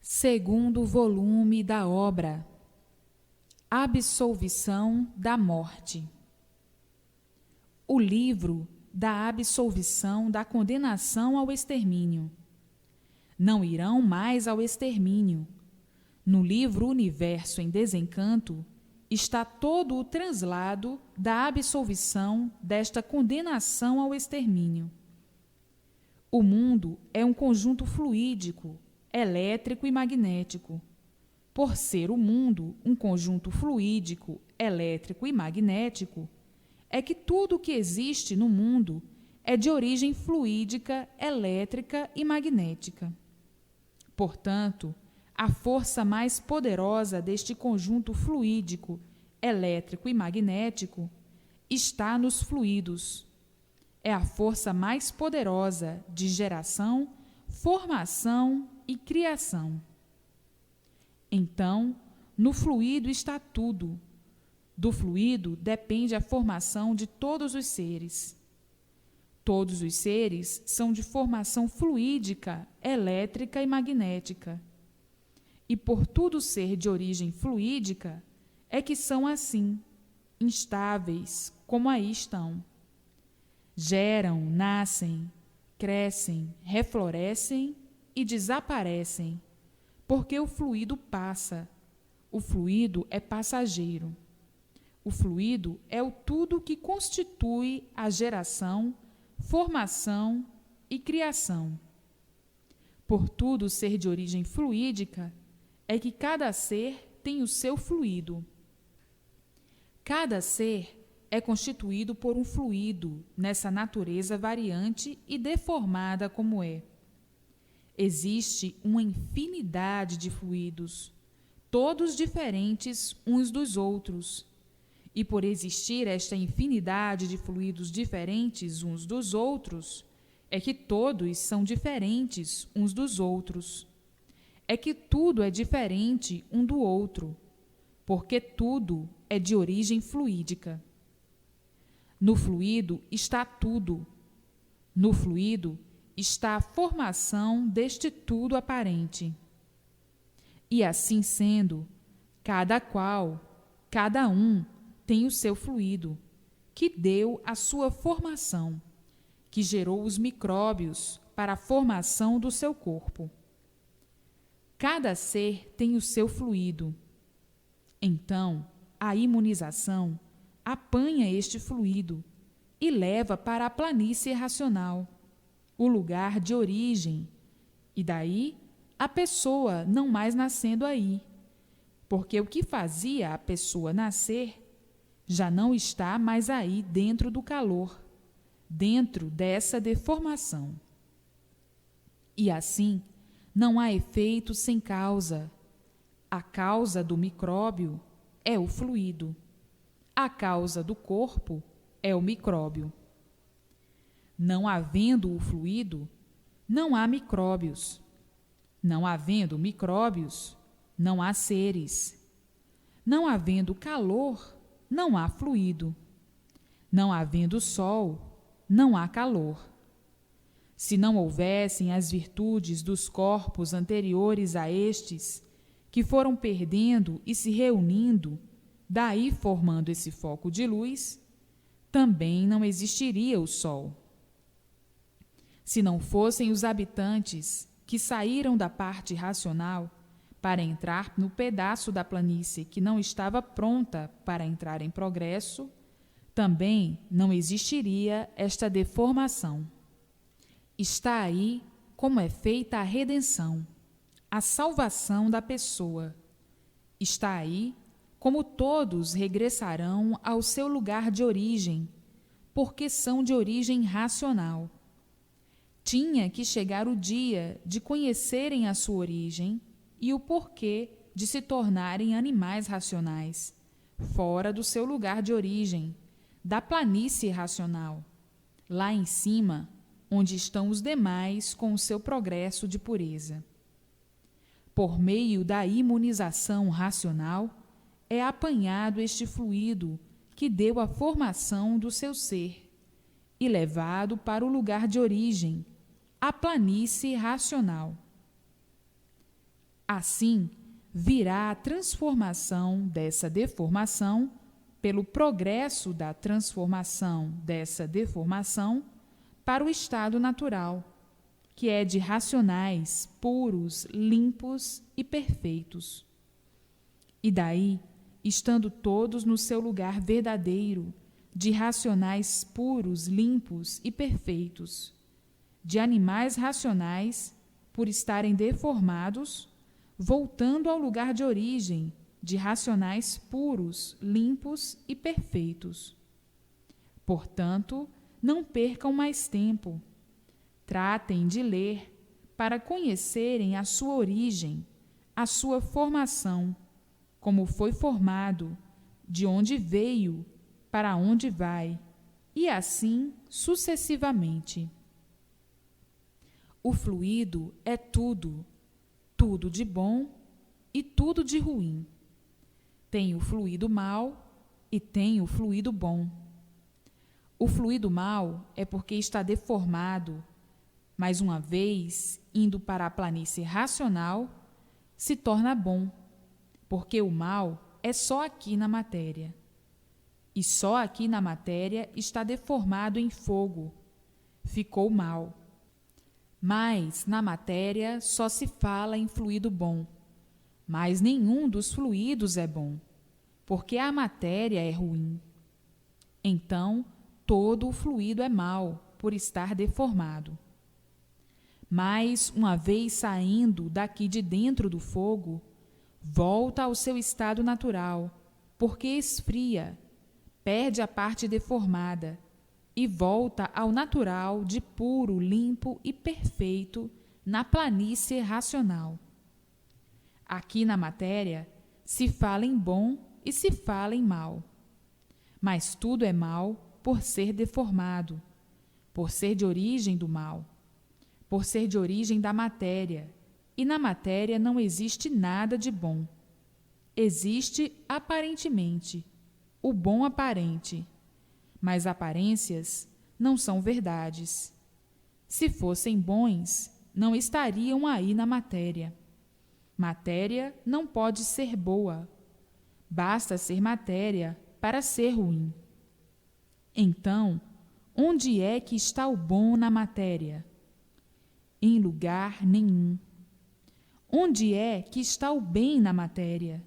Segundo volume da obra Absolvição da Morte. O livro da absolvição da condenação ao extermínio. Não irão mais ao extermínio. No livro Universo em Desencanto está todo o translado da absolvição desta condenação ao extermínio. O mundo é um conjunto fluídico, elétrico e magnético. Por ser o mundo um conjunto fluídico, elétrico e magnético, é que tudo o que existe no mundo é de origem fluídica, elétrica e magnética. Portanto, a força mais poderosa deste conjunto fluídico, elétrico e magnético está nos fluidos. É a força mais poderosa de geração, formação e criação. Então, no fluido está tudo. Do fluido depende a formação de todos os seres. Todos os seres são de formação fluídica, elétrica e magnética. E por tudo ser de origem fluídica, é que são assim, instáveis, como aí estão. Geram, nascem, crescem, reflorescem e desaparecem, porque o fluido passa. O fluido é passageiro. O fluido é o tudo que constitui a geração, formação e criação. Por tudo ser de origem fluídica, é que cada ser tem o seu fluido. Cada ser é constituído por um fluido nessa natureza variante e deformada como é. Existe uma infinidade de fluidos, todos diferentes uns dos outros. E por existir esta infinidade de fluidos diferentes uns dos outros, é que todos são diferentes uns dos outros. É que tudo é diferente um do outro, porque tudo é de origem fluídica. No fluido está tudo. No fluido está a formação deste tudo aparente. E assim sendo, cada qual, cada um, tem o seu fluido, que deu a sua formação, que gerou os micróbios para a formação do seu corpo. Cada ser tem o seu fluido. Então, a imunização apanha este fluido e leva para a planície racional, o lugar de origem, e daí a pessoa não mais nascendo aí, porque o que fazia a pessoa nascer já não está mais aí dentro do calor, dentro dessa deformação. E assim, não há efeito sem causa. A causa do micróbio é o fluido. A causa do corpo é o micróbio. Não havendo o fluido, não há micróbios. Não havendo micróbios, não há seres. Não havendo calor, não há fluido. Não havendo sol, não há calor. Se não houvessem as virtudes dos corpos anteriores a estes, que foram perdendo e se reunindo, daí formando esse foco de luz, também não existiria o sol. Se não fossem os habitantes que saíram da parte racional para entrar no pedaço da planície que não estava pronta para entrar em progresso, também não existiria esta deformação. Está aí como é feita a redenção, a salvação da pessoa. Está aí como todos regressarão ao seu lugar de origem, porque são de origem racional. Tinha que chegar o dia de conhecerem a sua origem e o porquê de se tornarem animais racionais, fora do seu lugar de origem, da planície racional, lá em cima, onde estão os demais com o seu progresso de pureza. Por meio da imunização racional, é apanhado este fluido que deu a formação do seu ser e levado para o lugar de origem, a planície racional. Assim, virá a transformação dessa deformação pelo progresso da transformação dessa deformação para o estado natural, que é de racionais, puros, limpos e perfeitos. E daí, estando todos no seu lugar verdadeiro, de racionais puros, limpos e perfeitos, de animais racionais, por estarem deformados, voltando ao lugar de origem, de racionais puros, limpos e perfeitos. Portanto, não percam mais tempo. Tratem de ler para conhecerem a sua origem, a sua formação, como foi formado, de onde veio, para onde vai, e assim sucessivamente. O fluido é tudo, tudo de bom e tudo de ruim. Tem o fluido mau e tem o fluido bom. O fluido mau é porque está deformado, mas uma vez indo para a planície racional, se torna bom, porque o mal é só aqui na matéria. E só aqui na matéria está deformado em fogo. Ficou mal. Mas na matéria só se fala em fluido bom. Mas nenhum dos fluidos é bom, porque a matéria é ruim. Então, todo o fluido é mau, por estar deformado. Mas, uma vez saindo daqui de dentro do fogo, volta ao seu estado natural, porque esfria, perde a parte deformada e volta ao natural de puro, limpo e perfeito na planície racional. Aqui na matéria se fala em bom e se fala em mal. Mas tudo é mal por ser deformado, por ser de origem do mal, por ser de origem da matéria, e na matéria não existe nada de bom. Existe aparentemente o bom aparente, mas aparências não são verdades. Se fossem bons, não estariam aí na matéria. Matéria não pode ser boa. Basta ser matéria para ser ruim. Então, onde é que está o bom na matéria? Em lugar nenhum. Onde é que está o bem na matéria?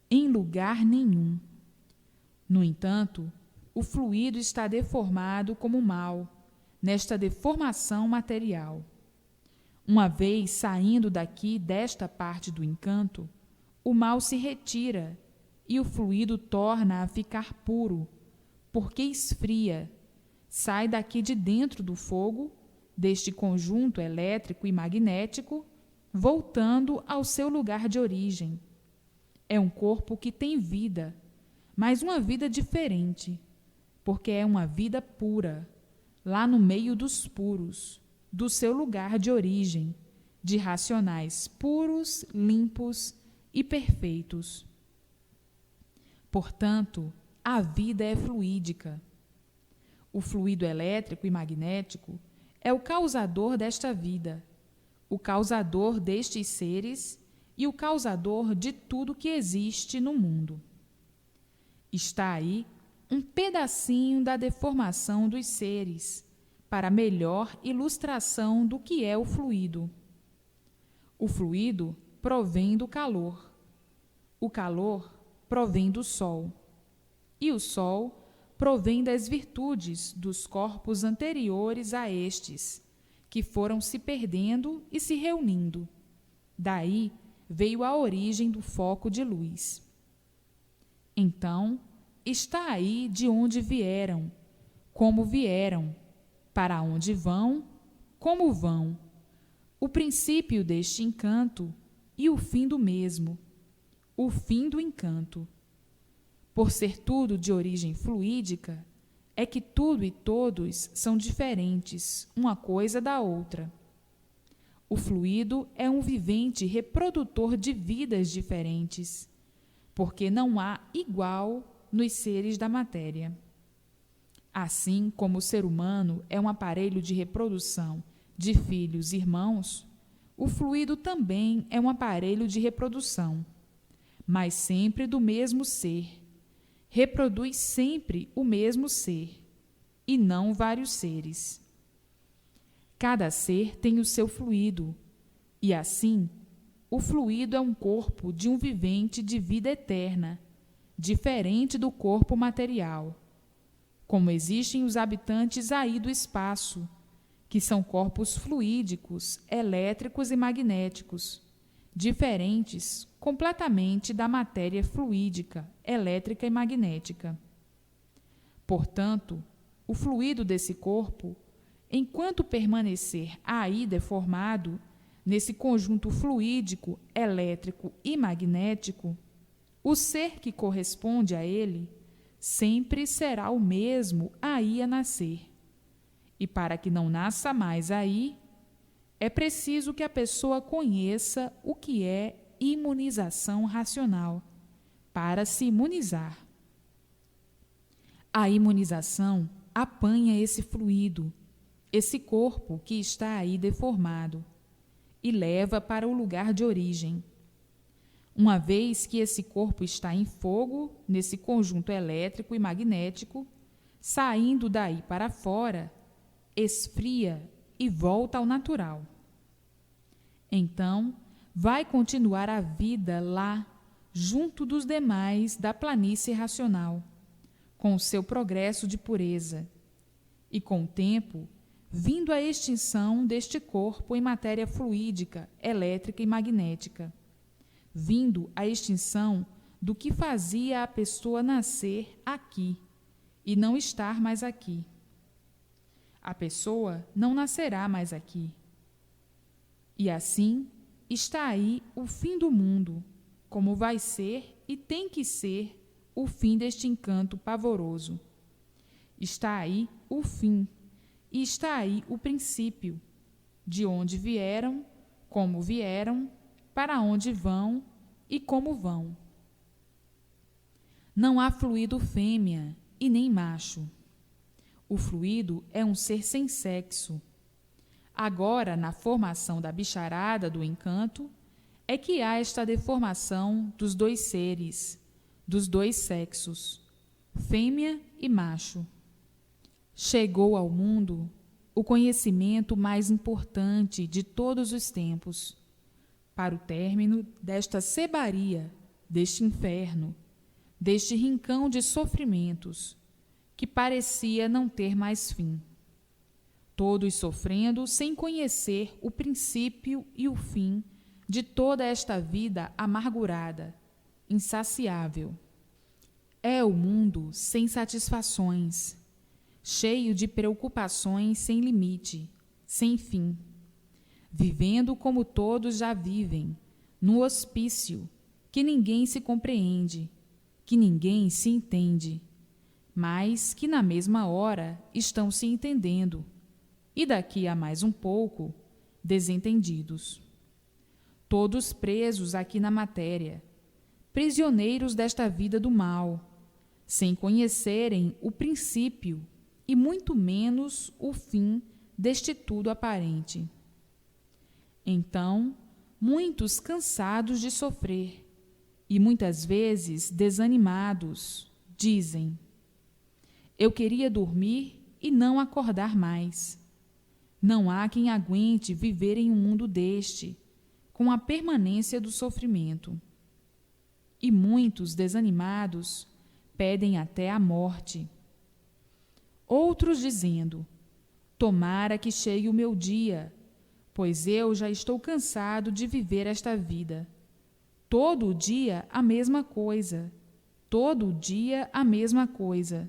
Em lugar nenhum. No entanto, o fluido está deformado como mal, nesta deformação material. Uma vez saindo daqui desta parte do encanto, o mal se retira e o fluido torna a ficar puro, porque esfria, sai daqui de dentro do fogo, deste conjunto elétrico e magnético, voltando ao seu lugar de origem. É um corpo que tem vida, mas uma vida diferente, porque é uma vida pura, lá no meio dos puros, do seu lugar de origem, de racionais puros, limpos e perfeitos. Portanto, a vida é fluídica. O fluido elétrico e magnético é o causador desta vida, o causador destes seres e o causador de tudo que existe no mundo. Está aí um pedacinho da deformação dos seres, para melhor ilustração do que é o fluido. O fluido provém do calor. O calor provém do sol. E o sol provém das virtudes dos corpos anteriores a estes, que foram se perdendo e se reunindo. Daí veio a origem do foco de luz. Então, está aí de onde vieram, como vieram, para onde vão, como vão, o princípio deste encanto e o fim do mesmo, o fim do encanto. Por ser tudo de origem fluídica, é que tudo e todos são diferentes, uma coisa da outra. O fluido é um vivente reprodutor de vidas diferentes, porque não há igual nos seres da matéria. Assim como o ser humano é um aparelho de reprodução de filhos e irmãos, o fluido também é um aparelho de reprodução, mas sempre do mesmo ser. Reproduz sempre o mesmo ser, e não vários seres. Cada ser tem o seu fluido, e assim, o fluido é um corpo de um vivente de vida eterna, diferente do corpo material. Como existem os habitantes aí do espaço, que são corpos fluídicos, elétricos e magnéticos, diferentes completamente da matéria fluídica, elétrica e magnética. Portanto, o fluido desse corpo, enquanto permanecer aí deformado, nesse conjunto fluídico, elétrico e magnético, o ser que corresponde a ele sempre será o mesmo aí a nascer. E para que não nasça mais aí, é preciso que a pessoa conheça o que é imunização racional, para se imunizar. A imunização apanha esse fluido, esse corpo que está aí deformado, e leva para o lugar de origem. Uma vez que esse corpo está em fogo, nesse conjunto elétrico e magnético, saindo daí para fora, esfria e volta ao natural. Então, vai continuar a vida lá, junto dos demais da planície racional, com o seu progresso de pureza, e com o tempo, vindo a extinção deste corpo em matéria fluídica, elétrica e magnética, vindo a extinção do que fazia a pessoa nascer aqui e não estar mais aqui. A pessoa não nascerá mais aqui. E assim está aí o fim do mundo, como vai ser e tem que ser o fim deste encanto pavoroso. Está aí o fim, e está aí o princípio, de onde vieram, como vieram, para onde vão e como vão. Não há fluido fêmea e nem macho. O fluido é um ser sem sexo. Agora, na formação da bicharada do encanto, é que há esta deformação dos dois seres, dos dois sexos, fêmea e macho. Chegou ao mundo o conhecimento mais importante de todos os tempos, para o término desta sebaria, deste inferno, deste rincão de sofrimentos, que parecia não ter mais fim. Todos sofrendo sem conhecer o princípio e o fim de toda esta vida amargurada, insaciável. É o mundo sem satisfações, cheio de preocupações sem limite, sem fim, vivendo como todos já vivem, no hospício, que ninguém se compreende, que ninguém se entende, mas que na mesma hora estão se entendendo, e daqui a mais um pouco, desentendidos. Todos presos aqui na matéria, prisioneiros desta vida do mal, sem conhecerem o princípio e muito menos o fim deste tudo aparente. Então, muitos cansados de sofrer e muitas vezes desanimados, dizem: eu queria dormir e não acordar mais. Não há quem aguente viver em um mundo deste, com a permanência do sofrimento. E muitos desanimados pedem até a morte. Outros dizendo: tomara que chegue o meu dia, pois eu já estou cansado de viver esta vida. Todo dia a mesma coisa, todo dia a mesma coisa.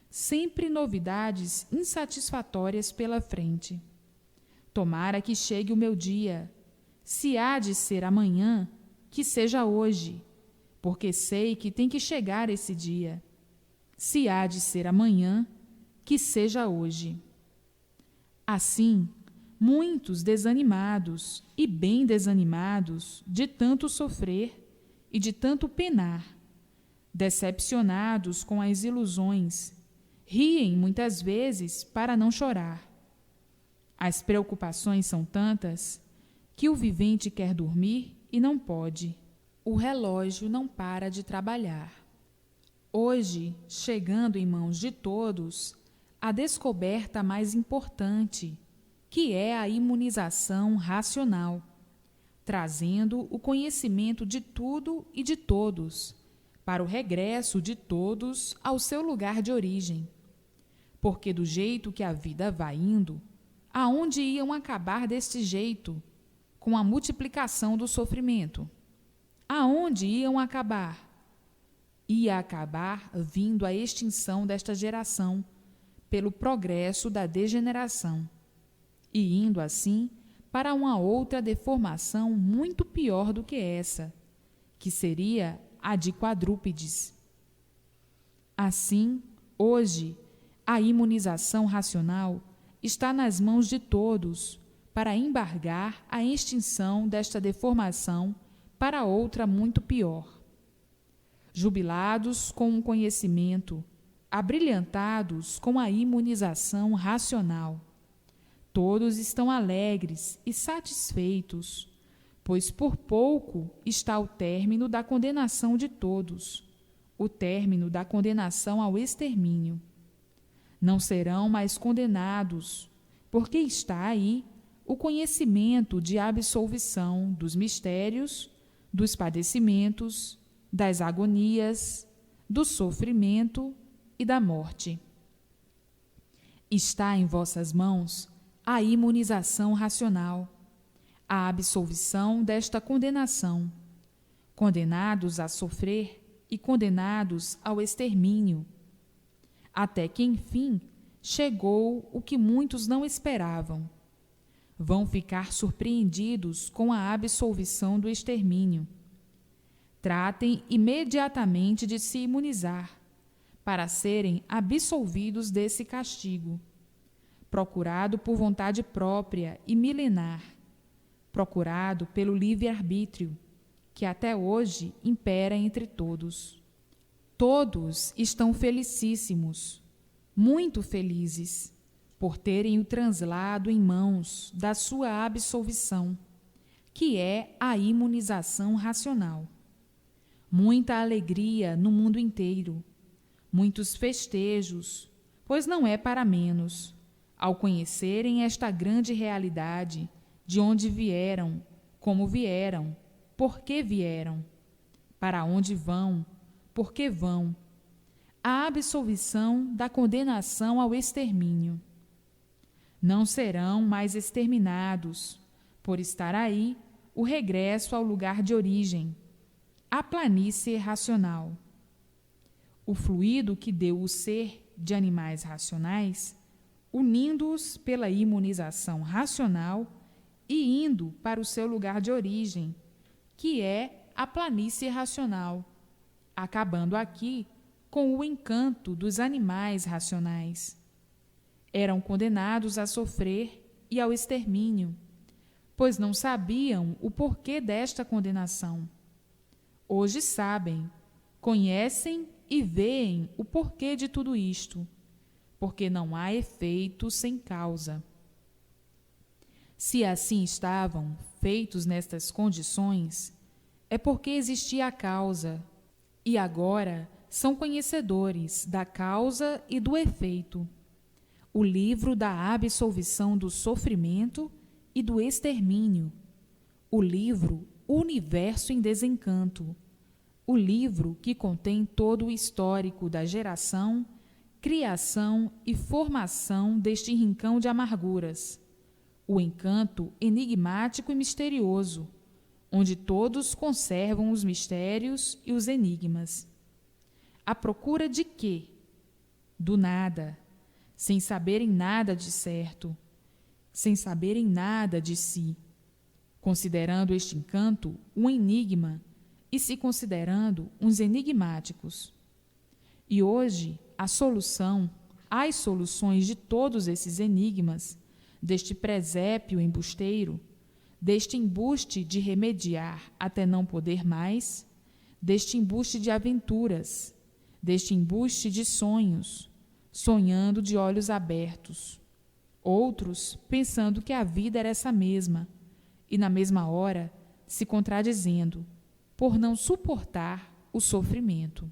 Sempre novidades insatisfatórias pela frente. Tomara que chegue o meu dia. Se há de ser amanhã, que seja hoje, porque sei que tem que chegar esse dia. Se há de ser amanhã, que seja hoje. Assim, muitos desanimados e bem desanimados de tanto sofrer e de tanto penar, decepcionados com as ilusões, riem muitas vezes para não chorar. As preocupações são tantas que o vivente quer dormir e não pode. O relógio não para de trabalhar. Hoje, chegando em mãos de todos, a descoberta mais importante, que é a imunização racional, trazendo o conhecimento de tudo e de todos, para o regresso de todos ao seu lugar de origem. Porque do jeito que a vida vai indo, aonde iam acabar deste jeito, com a multiplicação do sofrimento? Aonde iam acabar? Ia acabar vindo a extinção desta geração, pelo progresso da degeneração, e indo assim para uma outra deformação muito pior do que essa, que seria a de quadrúpedes. Assim, hoje, a imunização racional está nas mãos de todos para embargar a extinção desta deformação para outra muito pior. Jubilados com o conhecimento, abrilhantados com a imunização racional, todos estão alegres e satisfeitos, pois por pouco está o término da condenação de todos, o término da condenação ao extermínio. Não serão mais condenados, porque está aí o conhecimento de absolvição dos mistérios, dos padecimentos, das agonias, do sofrimento e da morte. Está em vossas mãos a imunização racional, a absolvição desta condenação, condenados a sofrer e condenados ao extermínio, até que, enfim, chegou o que muitos não esperavam. Vão ficar surpreendidos com a absolvição do extermínio. Tratem imediatamente de se imunizar, para serem absolvidos desse castigo, procurado por vontade própria e milenar, procurado pelo livre-arbítrio, que até hoje impera entre todos. Todos estão felicíssimos, muito felizes, por terem o translado em mãos da sua absolvição, que é a imunização racional. Muita alegria no mundo inteiro, muitos festejos, pois não é para menos, ao conhecerem esta grande realidade, de onde vieram, como vieram, por que vieram, para onde vão, por que vão, a absolvição da condenação ao extermínio. Não serão mais exterminados, por estar aí o regresso ao lugar de origem, a planície racional. O fluido que deu o ser de animais racionais, unindo-os pela imunização racional e indo para o seu lugar de origem, que é a planície racional, acabando aqui com o encanto dos animais racionais. Eram condenados a sofrer e ao extermínio, pois não sabiam o porquê desta condenação. Hoje sabem, conhecem e veem o porquê de tudo isto, porque não há efeito sem causa. Se assim estavam, feitos nestas condições, é porque existia a causa, e agora são conhecedores da causa e do efeito. O livro da absolvição do sofrimento e do extermínio. O livro Universo em Desencanto. O livro que contém todo o histórico da geração, criação e formação deste rincão de amarguras. O encanto enigmático e misterioso, onde todos conservam os mistérios e os enigmas. À procura de quê? Do nada, sem saberem nada de certo, sem saberem nada de si, considerando este encanto um enigma e se considerando uns enigmáticos. E hoje, a solução, as soluções de todos esses enigmas, deste presépio embusteiro, deste embuste de remediar até não poder mais, deste embuste de aventuras, deste embuste de sonhos, sonhando de olhos abertos, outros pensando que a vida era essa mesma, e na mesma hora se contradizendo, por não suportar o sofrimento.